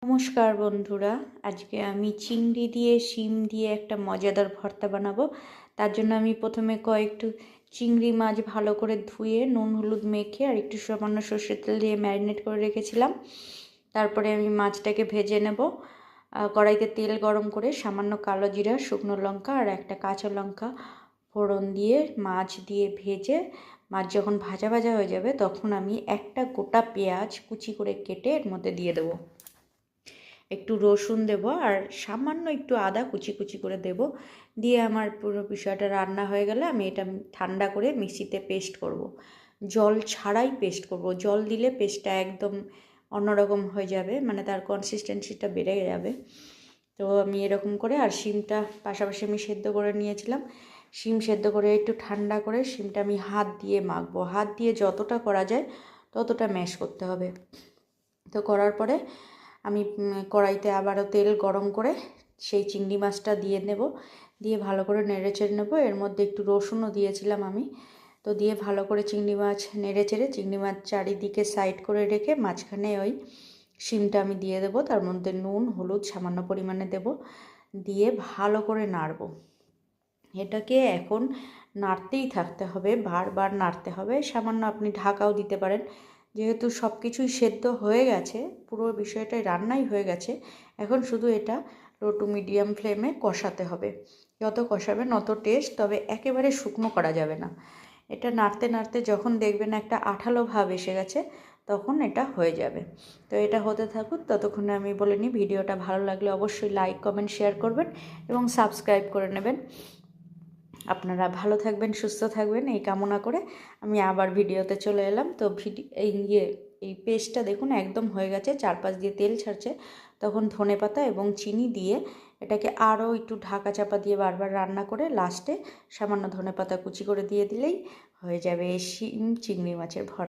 নমস্কার বন্ধুরা, আজকে আমি চিংড়ি দিয়ে শিম দিয়ে একটা মজাদার ভর্তা বানাবো। তার জন্য আমি প্রথমে কয়েকটু চিংড়ি মাছ ভালো করে ধুয়ে নুন হলুদ মেখে আর একটু সামান্য সর্ষের তেল দিয়ে ম্যারিনেট করে রেখেছিলাম। তারপরে আমি মাছটাকে ভেজে নেব। কড়াইতে তেল গরম করে সামান্য কালো জিরা, শুকনো লঙ্কা আর একটা কাঁচা লঙ্কা ফোড়ন দিয়ে মাছ দিয়ে ভেজে মাছ যখন ভাজা ভাজা হয়ে যাবে তখন আমি একটা গোটা পেঁয়াজ কুচি করে কেটে এর মধ্যে দিয়ে দেবো। একটু রসুন দেব আর সামান্য একটু আদা কুচি কুচি করে দেব। দিয়ে আমার পুরো বিষয়টা রান্না হয়ে গেলে আমি এটা ঠান্ডা করে মিক্সিতে পেস্ট করব। জল ছাড়াই পেস্ট করব, জল দিলে পেস্টটা একদম অন্যরকম হয়ে যাবে, মানে তার কনসিস্টেন্সিটা বেড়ে যাবে। তো আমি এরকম করে, আর শিমটা পাশাপাশি আমি সেদ্ধ করে নিয়েছিলাম। শিম সেদ্ধ করে একটু ঠান্ডা করে শিমটা আমি হাত দিয়ে মাখবো। হাত দিয়ে যতটা করা যায় ততটা ম্যাশ করতে হবে। তো করার পরে আমি কড়াইতে আবারও তেল গরম করে সেই চিংড়ি মাছটা দিয়ে নেব। দিয়ে ভালো করে নেড়ে চেড়ে নেবো। এর মধ্যে একটু রসুনও দিয়েছিলাম আমি। তো দিয়ে ভালো করে চিংড়ি মাছ নেড়ে চেড়ে চিংড়ি মাছ চারিদিকে সাইড করে রেখে মাঝখানে ওই শিমটা আমি দিয়ে দেবো। তার মধ্যে নুন হলুদ সামান্য পরিমাণে দেব, দিয়ে ভালো করে নাড়বো। এটাকে এখন নাড়তেই থাকতে হবে, বারবার নাড়তে হবে। সামান্য আপনি ঢাকাও দিতে পারেন। যেহেতু সব কিছুই সেদ্ধ হয়ে গেছে, পুরো বিষয়টাই রান্নাই হয়ে গেছে, এখন শুধু এটা লো টু মিডিয়াম ফ্লেমে কষাতে হবে। যত কষাবেন অত টেস্ট, তবে একেবারে শুকনো করা যাবে না। এটা নাড়তে নাড়তে যখন দেখবেন একটা আঠালো ভাব এসে গেছে তখন এটা হয়ে যাবে। তো এটা হতে থাকুক, ততক্ষণে আমি বলে নিই ভিডিওটা ভালো লাগলে অবশ্যই লাইক কমেন্ট শেয়ার করবেন এবং সাবস্ক্রাইব করে নেবেন। আপনারা ভালো থাকবেন, সুস্থ থাকবেন এই কামনা করে আমি আবার ভিডিওতে চলে এলাম। তো এই পেস্টটা দেখুন একদম হয়ে গেছে, চারপাশ দিয়ে তেল ছাড়ছে। তখন ধনেপাতা এবং চিনি দিয়ে এটাকে আরও একটু ঢাকা চাপা দিয়ে বারবার রান্না করে লাস্টে সামান্য ধনেপাতা কুচি করে দিয়ে দিলেই হয়ে যাবে এই শিম চিংড়ি মাছের ভর্তা।